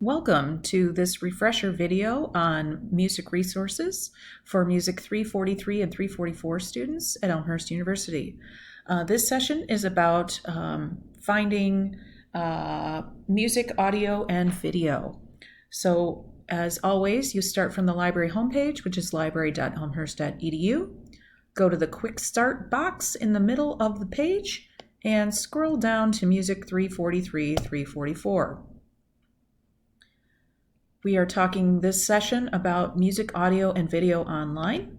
Welcome to this refresher video on music resources for Music 343 and 344 students at Elmhurst University. This session is about finding music, audio, and video. So as always, you start from the library homepage, which is library.elmhurst.edu. Go to the Quick Start box in the middle of the page and scroll down to Music 343, 344. We are talking this session about music, audio, and video online.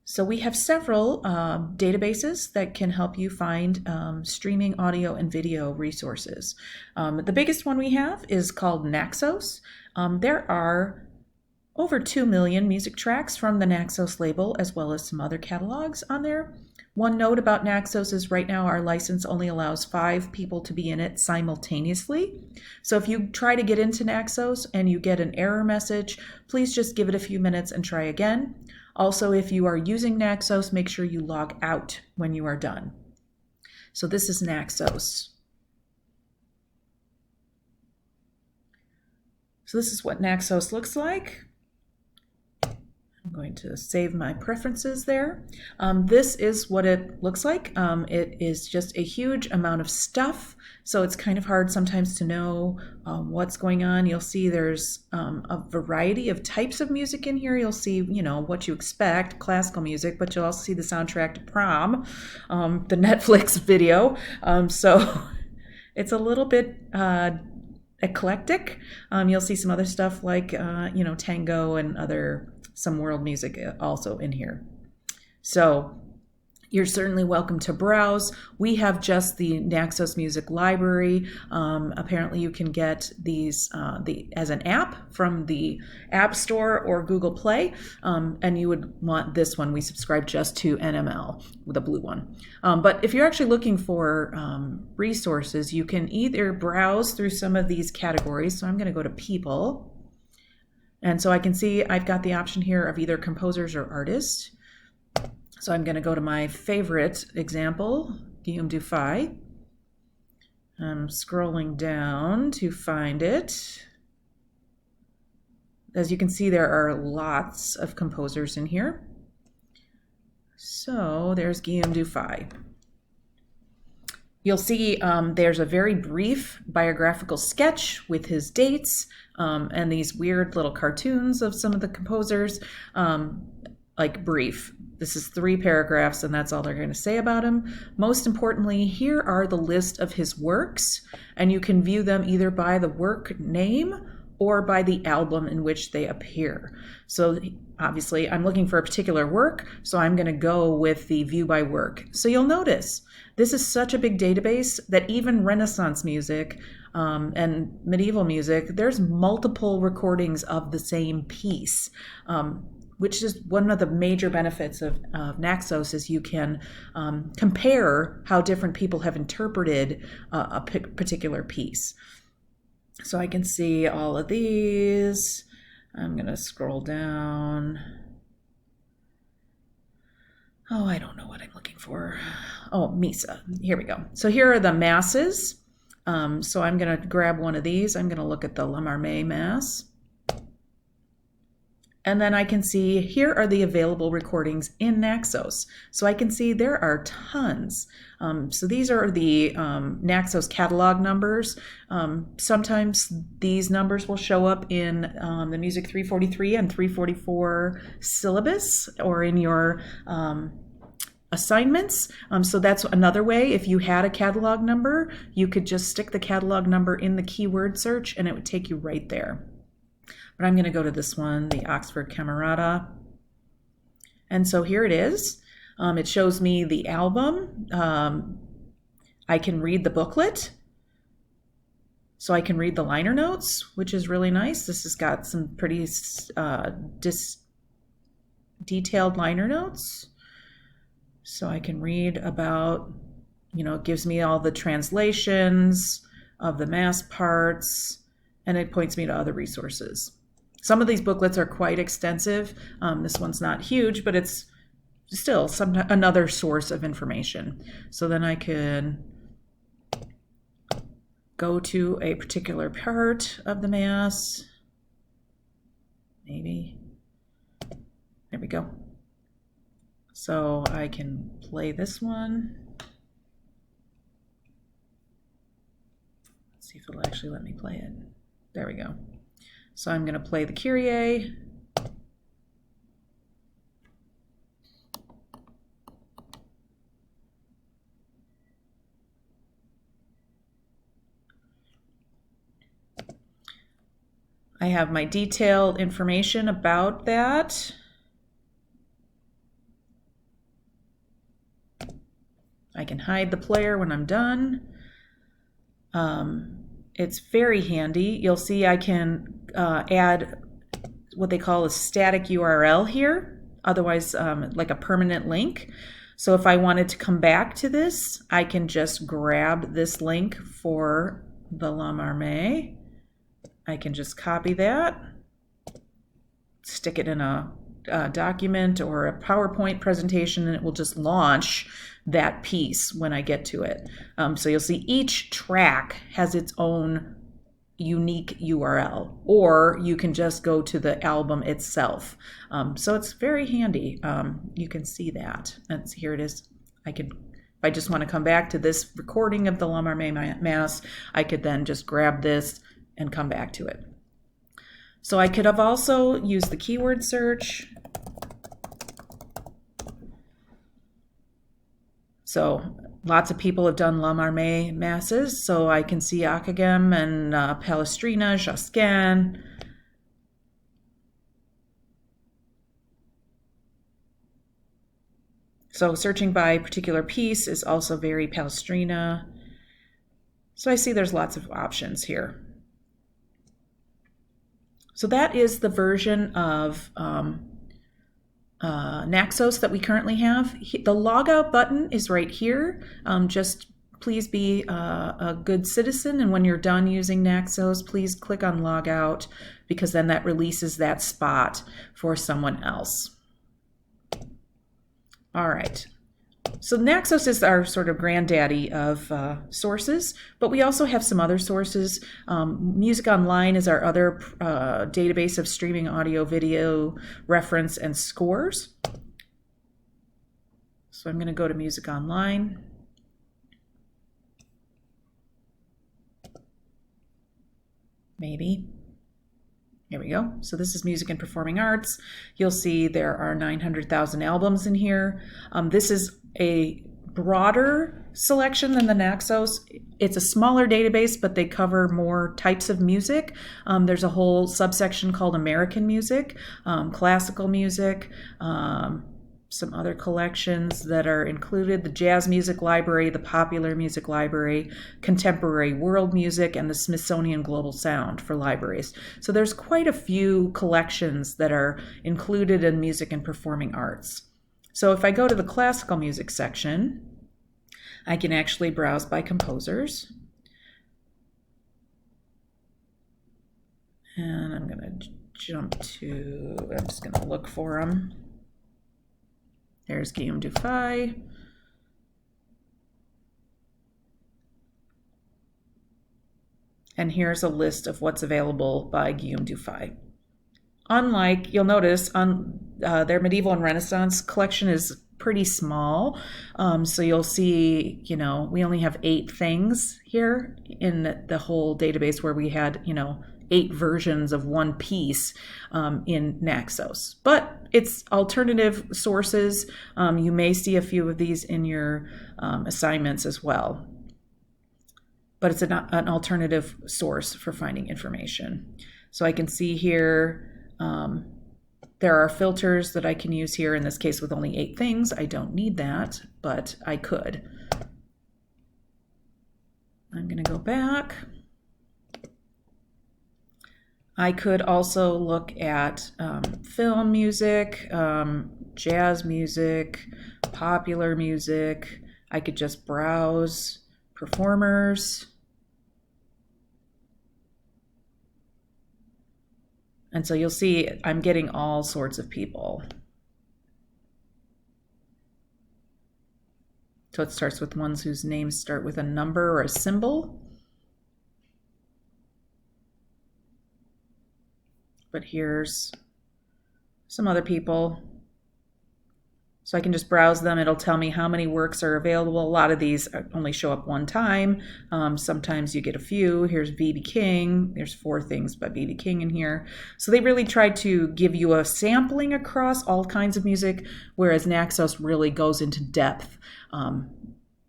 So we have several databases that can help you find streaming audio and video resources. The biggest one we have is called Naxos. There are over 2 million music tracks from the Naxos label, as well as some other catalogs on there. One note about Naxos is right now our license only allows 5 people to be in it simultaneously. So if you try to get into Naxos and you get an error message, please just give it a few minutes and try again. Also, if you are using Naxos, make sure you log out when you are done. So this is Naxos. So this is what Naxos looks like. I'm going to save my preferences there. This is what it looks like. It is just a huge amount of stuff, so it's kind of hard sometimes to know what's going on. You'll see there's a variety of types of music in here. You'll see, what you expect, classical music, but you'll also see the soundtrack to Prom, the Netflix video. So it's a little bit eclectic. You'll see some other stuff like, tango and some world music also in here. So you're certainly welcome to browse. We have just the Naxos Music Library. Apparently you can get these as an app from the App Store or Google Play, and you would want this one. We subscribe just to NML, the blue one. But if you're actually looking for resources, you can either browse through some of these categories. So I'm going to go to People. And so I can see I've got the option here of either composers or artists. So I'm going to go to my favorite example, Guillaume Dufay. I'm scrolling down to find it. As you can see, there are lots of composers in here. So there's Guillaume Dufay. You'll see there's a very brief biographical sketch with his dates and these weird little cartoons of some of the composers, like brief. This is 3 paragraphs and that's all they're going to say about him. Most importantly, here are the list of his works, and you can view them either by the work name or by the album in which they appear. So obviously I'm looking for a particular work, so I'm going to go with the view by work. So you'll notice this is such a big database that even Renaissance music and medieval music, there's multiple recordings of the same piece, which is one of the major benefits of Naxos, is you can compare how different people have interpreted a particular piece. So I can see all of these. I'm going to scroll down. Oh, I don't know what I'm looking for. Oh, Misa. Here we go. So here are the masses. So I'm going to grab one of these. I'm going to look at the La Marmé Mass. And then I can see here are the available recordings in Naxos. So I can see there are tons. So these are the Naxos catalog numbers. Sometimes these numbers will show up in the Music 343 and 344 syllabus or in your assignments. So that's another way. If you had a catalog number, you could just stick the catalog number in the keyword search and it would take you right there. But I'm going to go to this one, the Oxford Camerata. And so here it is. It shows me the album. I can read the booklet. So I can read the liner notes, which is really nice. This has got some pretty detailed liner notes. So I can read about, it gives me all the translations of the mass parts, and it points me to other resources. Some of these booklets are quite extensive. This one's not huge, but it's still another source of information. So then I can go to a particular part of the mass. Maybe. There we go. So I can play this one. Let's see if it'll actually let me play it. There we go. So I'm going to play the Kyrie. I have my detailed information about that. I can hide the player when I'm done. It's very handy. You'll see I can add what they call a static URL here, otherwise like a permanent link. So if I wanted to come back to this, I can just grab this link for the La Marmee. I can just copy that, stick it in a document or a PowerPoint presentation, and it will just launch that piece when I get to it. So you'll see each track has its own unique URL, or you can just go to the album itself. So it's very handy. You can see that. And here it is. If I just want to come back to this recording of the La Marmee Mass, I could then just grab this and come back to it. So I could have also used the keyword search. So lots of people have done La Marmee masses, so I can see Akagem and Palestrina, Josquin. So searching by particular piece is also very Palestrina. So I see there's lots of options here. So that is the version of Naxos that we currently have. The logout button is right here. Just please be a good citizen, and when you're done using Naxos, please click on logout, because then that releases that spot for someone else. All right. So Naxos is our sort of granddaddy of sources, but we also have some other sources. Music Online is our other database of streaming audio, video, reference, and scores. So I'm going to go to Music Online. Maybe. Here we go. So this is Music and Performing Arts. You'll see there are 900,000 albums in here. This is a broader selection than the Naxos. It's a smaller database, but they cover more types of music. There's a whole subsection called American music, classical music, some other collections that are included: the Jazz Music Library, the Popular Music Library, Contemporary World Music, and the Smithsonian Global Sound for libraries. So there's quite a few collections that are included in Music and Performing Arts. So if I go to the classical music section, I can actually browse by composers. And I'm going to jump to, I'm just going to look for them. There's Guillaume Dufay. And here's a list of what's available by Guillaume Dufay. Unlike, you'll notice, their medieval and Renaissance collection is pretty small. So you'll see, we only have 8 things here in the whole database, where we had, 8 versions of one piece in Naxos. But it's alternative sources. You may see a few of these in your assignments as well. But it's an alternative source for finding information. So I can see here, there are filters that I can use here, in this case with only 8 things. I don't need that, but I could. I'm going to go back. I could also look at film music, jazz music, popular music. I could just browse performers. And so you'll see I'm getting all sorts of people. So it starts with ones whose names start with a number or a symbol. but here's some other people. So I can just browse them. It'll tell me how many works are available. A lot of these only show up one time. Sometimes you get a few. Here's B.B. King. There's 4 things by B.B. King in here. So they really try to give you a sampling across all kinds of music, whereas Naxos really goes into depth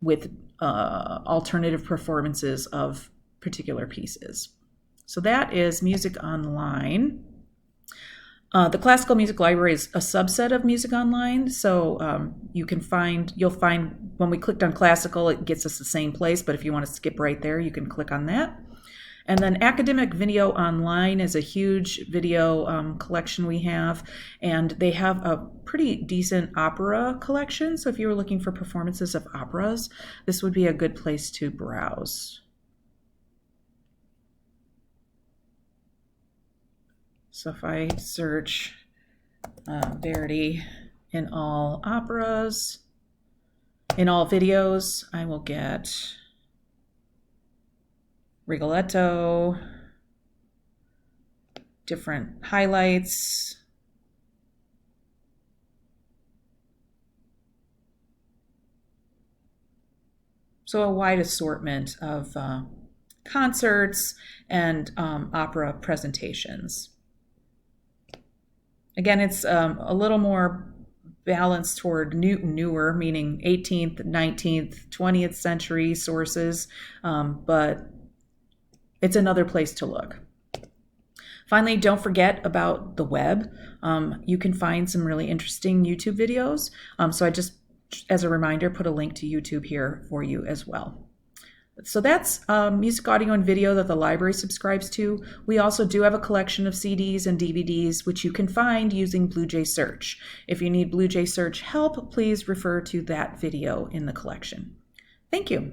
with alternative performances of particular pieces. So that is Music Online. The Classical Music Library is a subset of Music Online, so you'll find when we clicked on classical, it gets us the same place, but if you want to skip right there, you can click on that. And then Academic Video Online is a huge video collection we have, and they have a pretty decent opera collection, so if you were looking for performances of operas, this would be a good place to browse. So if I search Verdi in all operas, in all videos, I will get Rigoletto, different highlights, so a wide assortment of concerts and opera presentations. Again, it's a little more balanced toward newer, meaning 18th, 19th, 20th century sources, but it's another place to look. Finally, don't forget about the web. You can find some really interesting YouTube videos. So I just, as a reminder, put a link to YouTube here for you as well. So that's music, audio, and video that the library subscribes to. We also do have a collection of CDs and DVDs, which you can find using BlueJ Search. If you need BlueJ Search help, please refer to that video in the collection. Thank you.